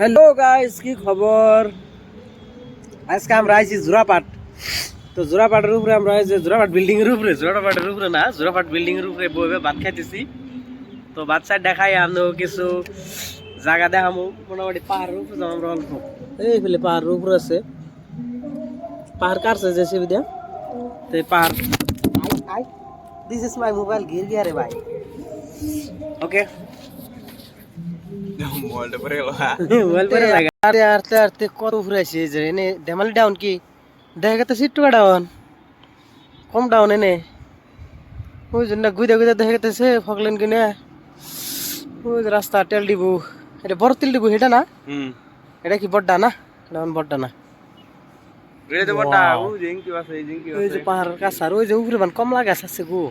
Hello guys, কি খবর? আজকে আমরা আইছি জোড়াপাট। তো জোড়াপাটের উপরে আমরা যে জোড়াপাট বিল্ডিং এর উপরে, জোড়াপাটের উপরে না, জোড়াপাট বিল্ডিং এর উপরে বসে ভাত খাইতেছি। তো ভাত সাইড দেখাই আমরা কিছু জায়গা দেখামু। মোটামুটি পাহাড়ের উপরে যাবো আমরা অল্প। এই ফেলে পাহাড়ের উপরে আছে, পাহাড় কাটছে যে সুবিধা। তো এই পাহাড় this is my mobile Gir গিয়া রে ভাই। ওকে মোবাইলটা পরে গেল। মোবাইল পরে জায়গা আরে আরতে আরতে কত উপরে আছে যে এনে দেমালি ডাউন কি দেখা গেছে সিট্টুকা ডাউন, কম ডাউন এনে ওই জন্য গুইদা গুইদা দেখা গেছে ফগলেন কিনে ওই যে রাস্তা তেল ডিবু। এটা বড় তেল ডিবু এটা না? এটা কি বড়টা না? এটা বড়টা না, এটা তো বড়টা। ওই জিংকি আছে, এই জিংকি আছে, ওই যে পাহাড়ের কাছে। আর ওই যে উপরে বান কমলা গাছ আছে গো,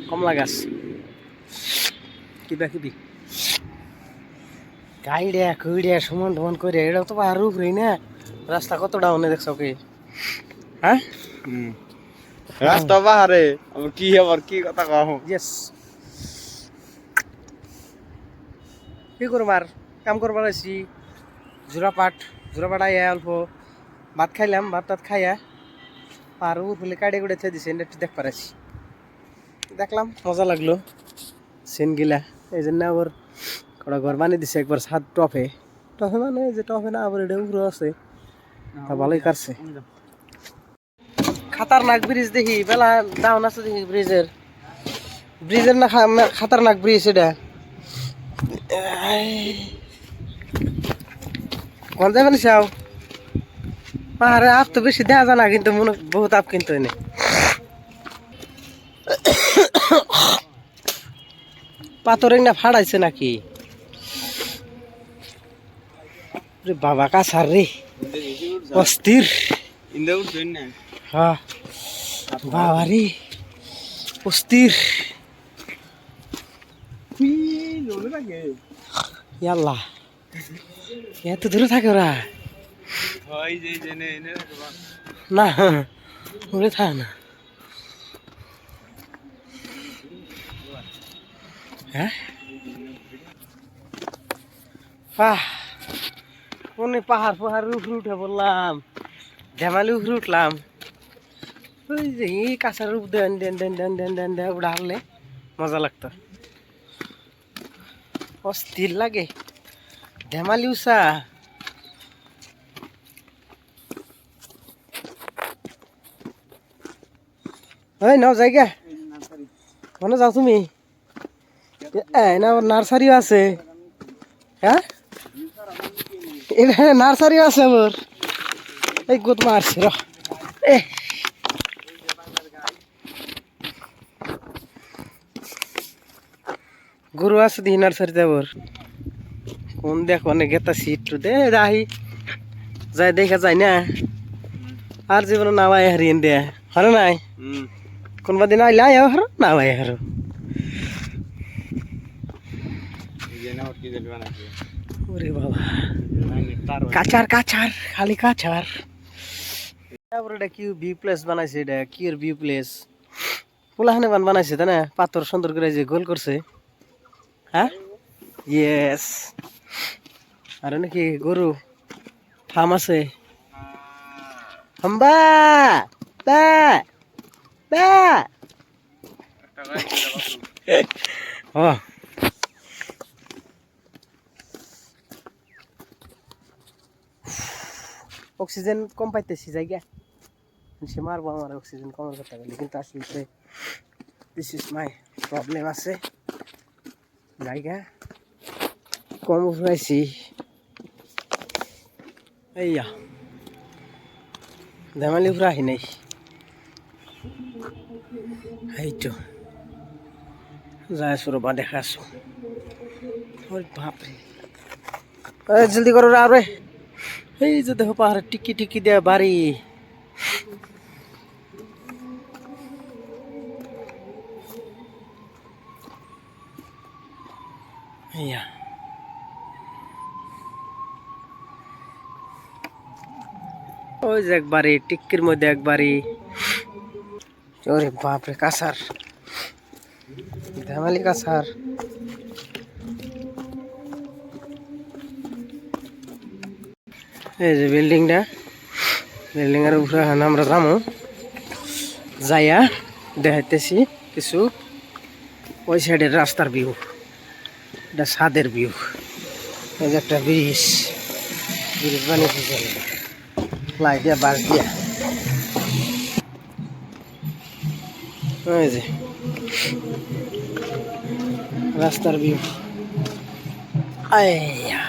কমলা গাছ কিবা কিবি গাইডে কুইডে সমান টমান করে। এটা তো পাহাড়ের উপরেই না, রাস্তা কত ডাউনে দেখছো কি? হ্যাঁ রাস্তা পাহাড়ে কি আবার কি কথা কও? ইয়েস, কি করবো আর, কাম করবার আছি। জোড়াপাট আইয়া অল্প ভাত খাইলাম, ভাত টাত খাইয়া আর উপরে কাড়ে কুড়ে থে দিছে একটু দেখ পারাছি। দেখলাম মজা লাগলো সিন গিলা। এই জন্য আবার কটা ঘর বানিয়ে দিছে একবার ছাদ টপে মানে যে টপে না, আবার এটা উপরে আছে, তা ভালোই কাটছে। খাতারনাক ব্রিজ দেখি, বেলা ডাউন আছে দেখি ব্রিজের না খাতারনাক ব্রিজ এটা। কোন যাবেন চাও? পাহাড়ে আপ তো বেশি দেখা যায় না, কিন্তু মনে বহুত আপ কিন্তু এনে। পাথরের না ফাড়াইছে নাকি? বাবা কাছার রে, অস্থির। হ্যাঁ বাবা রে অস্থির। ইয়াল্লা এত দূরে থাকে ওরা না, ওরে থাকে না। হ্যাঁ কোনে পাহাড়ের উপরে উঠে বললাম, ধেমালি উপরে উঠলাম। ওই যে এই কাঁচার উপর দেন দেন দেন দেন দেন দেন দেন উড়া হারলে মজা লাগতো, অস্থির লাগে। ধেমালি উষা ওই নাও জায়গা মানে যাও তুমি? না নার্সারিও আছে। হ্যাঁ এটা নার্সারিও আছে আমার। এই গোদ মারছে র এ গরু আছে দি নার্সারিতে আবার। কোন দেখ অনেক গেতা সিট দে রাহি যাই দেখা যায় না। আর জীবনে নামাই হারিয়ে দেয়া হারো নাই, কোনবা দিন আইলে আয় হারো নামাই হারো। ওরে বাবা কাচার কাচার খালি কাচার। তারপর এটা কি ভিউ প্লেস বানাইছে, এটা কি এর ভিউ প্লেস পোলাহানে বানাইছে তাই না? পাথর সুন্দর করে যে গোল করছে। হ্যাঁ ইয়েস। আর নাকি গরু ফার্ম আছে। হাম্বা বা বা ও অক্সিজেন কম পাইতেছি জায়গা, সে মারবো আমার অক্সিজেন কমার কথা বলি, কিন্তু আসলে দিস ইজ মাই প্রবলেম আছে। জায়গা কম উঠাইছি। এইয়া ধেমালি উপরে আহি নাই, এইটো যাই আছো রবা দেখা আছো। বাপরে জলদি করো রে। এই যে দেখো পাহাড়ে টিকি টিকি দেয়া বাড়ি। ইয়া ওই যে একবারে টিক্কির মধ্যে একবারে। ওরে বাপরে কাছার, ধেমালি কাছার। এই যে বিল্ডিংটা, বিল্ডিংয়ের উপরে এখন আমরা যাবো, যাইয়া দেখাইতেছি কিছু ওই সাইডের রাস্তার ভিউ, এটা ছাদের ভিউ। এই যে একটা ব্রিজ, ব্রিজ বানিয়েছে লাই দিয়া বাঁশ দিয়া। এই যে রাস্তার ভিউ। আইয়া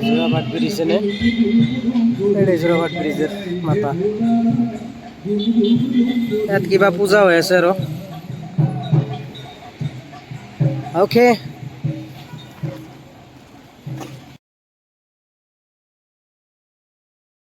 জোড়াবাট ব্রিজ এনে, এটাই জোড়াবাট ব্রিজের মাথা। ইয়াত কিবা পূজা হৈ আছে আৰু। ওকে।